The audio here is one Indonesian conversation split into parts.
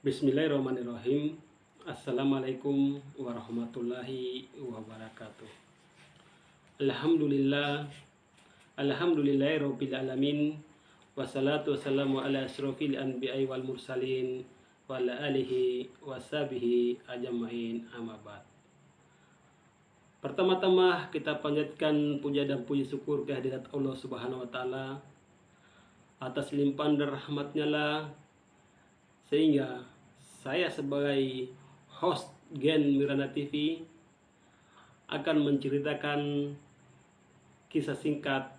Bismillahirrahmanirrahim. Assalamualaikum warahmatullahi wabarakatuh. Alhamdulillah. Alhamdulillahirabbil alamin. Wassalatu wassalamu ala asyrofil anbiya'i wal mursalin wa ala alihi washabihi ajmain, amma ba'd. Pertama-tama kita panjatkan puja dan puji syukur kehadirat Allah Subhanahu wa taala atas limpahan dan rahmatnya lah, sehingga saya sebagai host Gen Mirana TV akan menceritakan kisah singkat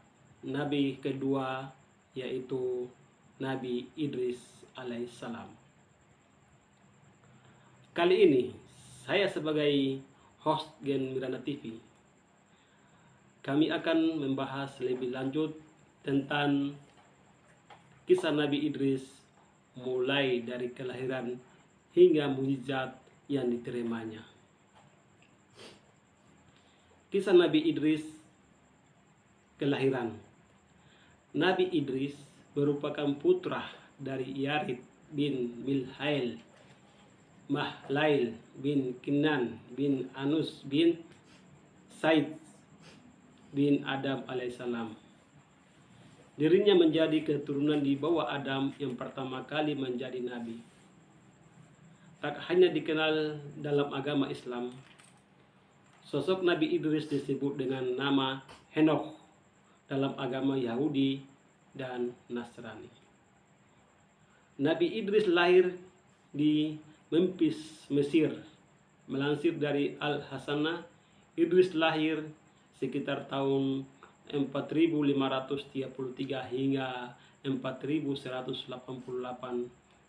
Nabi kedua, yaitu Nabi Idris alaihissalam. Kali ini saya sebagai host Gen Mirana TV, kami akan membahas lebih lanjut tentang kisah Nabi Idris mulai dari kelahiran hingga mukjizat yang diterimanya. Kisah Nabi Idris kelahiran. Nabi Idris merupakan putra dari Yarid bin Milhail, Mahlail bin Kinan bin Anus bin Said bin Adam alaihissalam. Dirinya menjadi keturunan di bawah Adam yang pertama kali menjadi nabi. Tak hanya dikenal dalam agama Islam, sosok Nabi Idris disebut dengan nama Henokh dalam agama Yahudi dan Nasrani. Nabi Idris lahir di Memphis, Mesir. Melansir dari Al-Hasanah, Idris lahir sekitar tahun 4533 hingga 4188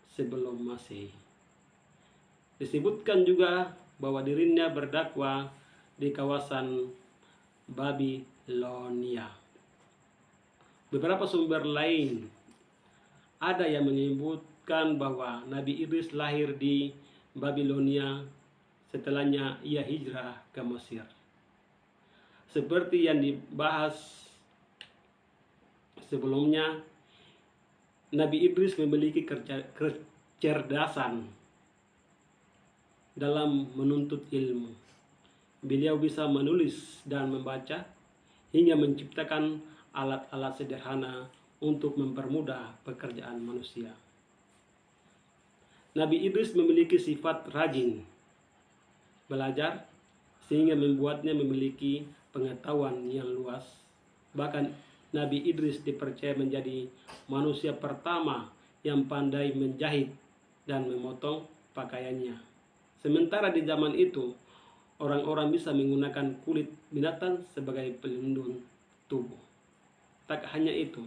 sebelum Masehi. Disebutkan juga bahwa dirinya berdakwah di kawasan Babilonia. Beberapa sumber lain ada yang menyebutkan bahwa Nabi Idris lahir di Babilonia, setelahnya ia hijrah ke Mesir. Seperti yang dibahas sebelumnya, Nabi Idris memiliki kecerdasan dalam menuntut ilmu. Beliau bisa menulis dan membaca hingga menciptakan alat-alat sederhana untuk mempermudah pekerjaan manusia. Nabi Idris memiliki sifat rajin belajar sehingga membuatnya memiliki pengetahuan yang luas. Bahkan Nabi Idris dipercaya menjadi manusia pertama yang pandai menjahit dan memotong pakaiannya. Sementara di zaman itu, orang-orang bisa menggunakan kulit binatang sebagai pelindung tubuh. Tak hanya itu,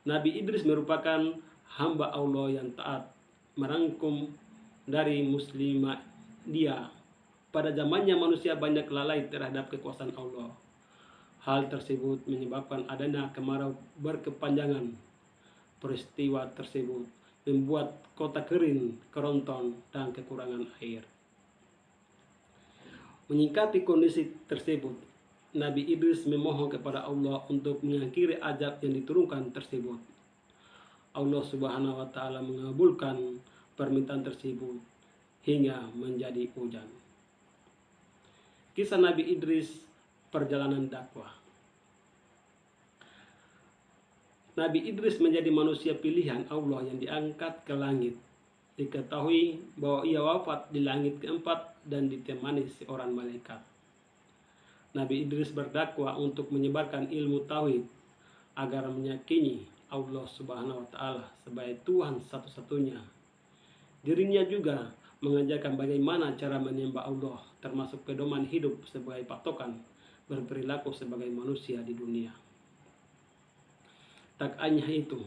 Nabi Idris merupakan hamba Allah yang taat, merangkum dari muslimah dia. Pada zamannya manusia banyak lalai terhadap kekuasaan Allah. Hal tersebut menyebabkan adanya kemarau berkepanjangan. Peristiwa tersebut membuat kota kering, keronton, dan kekurangan air. Menyikapi kondisi tersebut, Nabi Idris memohon kepada Allah untuk mengakhiri azab yang diturunkan tersebut. Allah Subhanahu wa taala mengabulkan permintaan tersebut hingga menjadi hujan. Kisah Nabi Idris, perjalanan dakwah. Nabi Idris menjadi manusia pilihan Allah yang diangkat ke langit. Diketahui bahwa ia wafat di langit keempat dan ditemani seorang malaikat. Nabi Idris berdakwah untuk menyebarkan ilmu tauhid agar meyakini Allah Subhanahu wa taala sebagai Tuhan satu-satunya. Dirinya juga mengajarkan bagaimana cara menyembah Allah, termasuk pedoman hidup sebagai patokan berperilaku sebagai manusia di dunia. Tak hanya itu,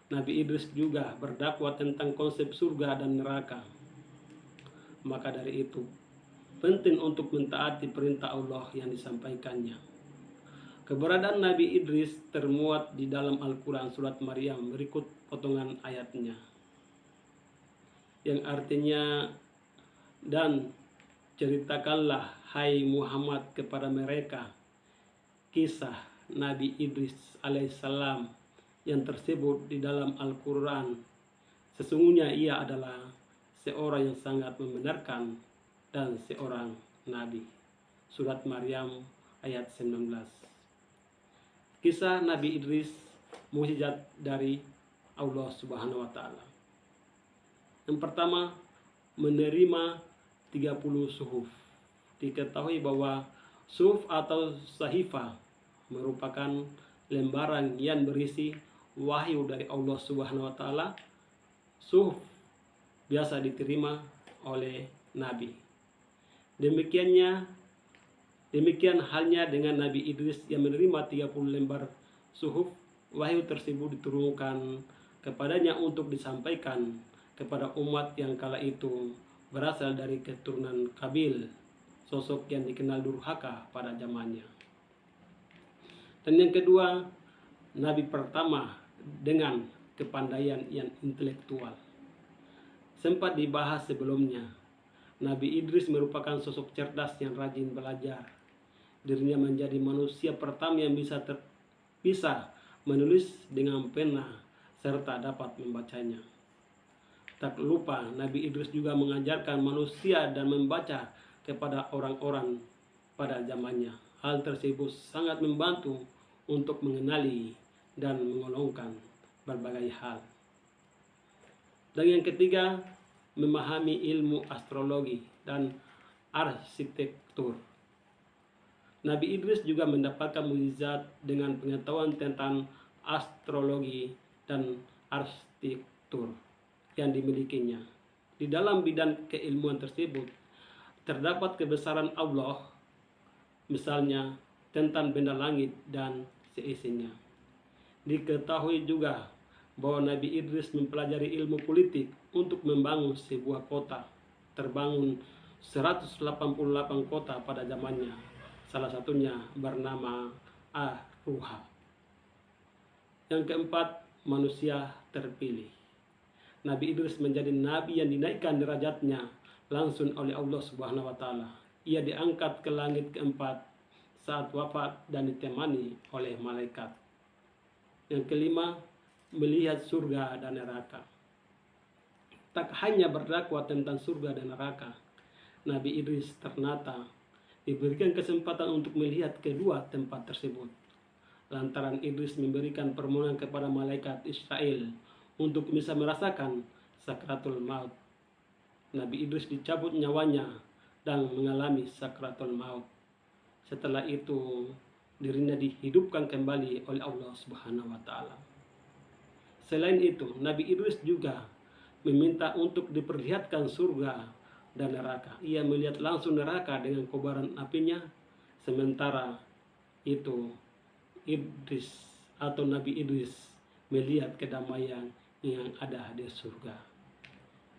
Nabi Idris juga berdakwah tentang konsep surga dan neraka. Maka dari itu, penting untuk mentaati perintah Allah yang disampaikannya. Keberadaan Nabi Idris termuat di dalam Al-Quran surat Maryam berikut potongan ayatnya, yang artinya, dan ceritakanlah hai Muhammad kepada mereka kisah Nabi Idris alaihissalam yang tersebut di dalam Al-Quran. Sesungguhnya ia adalah seorang yang sangat membenarkan dan seorang nabi. Surat Maryam ayat 19. Kisah Nabi Idris, mukjizat dari Allah Subhanahu wa taala. Yang pertama, menerima 30 suhuf. Diketahui bahwa suhuf atau sahifah merupakan lembaran yang berisi wahyu dari Allah Subhanahu wa taala. Suhuf biasa diterima oleh nabi. Demikian halnya dengan Nabi Idris yang menerima 30 lembar suhuf. Wahyu tersebut diturunkan kepadanya untuk disampaikan kepada umat yang kala itu berasal dari keturunan Kabil, sosok yang dikenal durhaka pada zamannya. Dan yang kedua, nabi pertama dengan kepandaian yang intelektual. Sempat dibahas sebelumnya, Nabi Idris merupakan sosok cerdas yang rajin belajar. Dirinya menjadi manusia pertama yang bisa menulis dengan pena serta dapat membacanya. Tak lupa, Nabi Idris juga mengajarkan manusia dan membaca kepada orang-orang pada zamannya. Hal tersebut sangat membantu untuk mengenali dan mengolongkan berbagai hal. Dan yang ketiga, memahami ilmu astrologi dan arsitektur. Nabi Idris juga mendapatkan mukjizat dengan pengetahuan tentang astrologi dan arsitektur yang dimilikinya. Di dalam bidang keilmuan tersebut terdapat kebesaran Allah, misalnya tentang benda langit dan seisinya. Diketahui juga bahwa Nabi Idris mempelajari ilmu politik untuk membangun sebuah kota. Terbangun 188 kota pada zamannya, salah satunya bernama Ar-Ruha. Yang keempat, manusia terpilih. Nabi Idris menjadi nabi yang dinaikkan derajatnya langsung oleh Allah Subhanahu wa taala. Ia diangkat ke langit keempat saat wafat dan ditemani oleh malaikat. Yang kelima, melihat surga dan neraka. Tak hanya berdakwah tentang surga dan neraka, Nabi Idris ternyata diberikan kesempatan untuk melihat kedua tempat tersebut. Lantaran Idris memberikan permohonan kepada malaikat Israel untuk bisa merasakan sakratul maut. Nabi Idris dicabut nyawanya dan mengalami sakratul maut. Setelah itu, dirinya dihidupkan kembali oleh Allah Subhanahu wa taala. Selain itu, Nabi Idris juga meminta untuk diperlihatkan surga dan neraka. Ia melihat langsung neraka dengan kobaran apinya, sementara itu Nabi Idris melihat kedamaian yang ada di surga.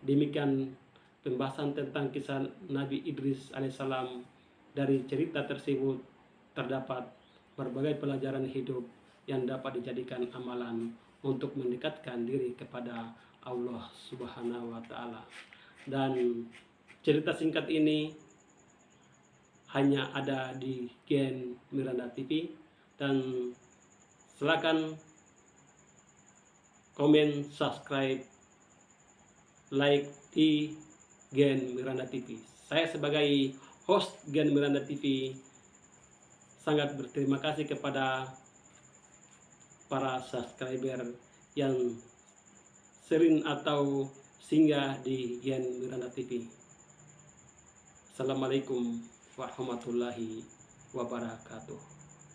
Demikian pembahasan tentang kisah Nabi Idris alaihissalam. Dari cerita tersebut terdapat berbagai pelajaran hidup yang dapat dijadikan amalan untuk mendekatkan diri kepada Allah Subhanahu wa taala. Dan cerita singkat ini hanya ada di Gen Miranda TV, dan silakan komen, subscribe, like di Gen Miranda TV. Saya sebagai host Gen Miranda TV sangat berterima kasih kepada para subscriber yang sering atau singgah di Gen Miranda TV. Assalamualaikum warahmatullahi wabarakatuh.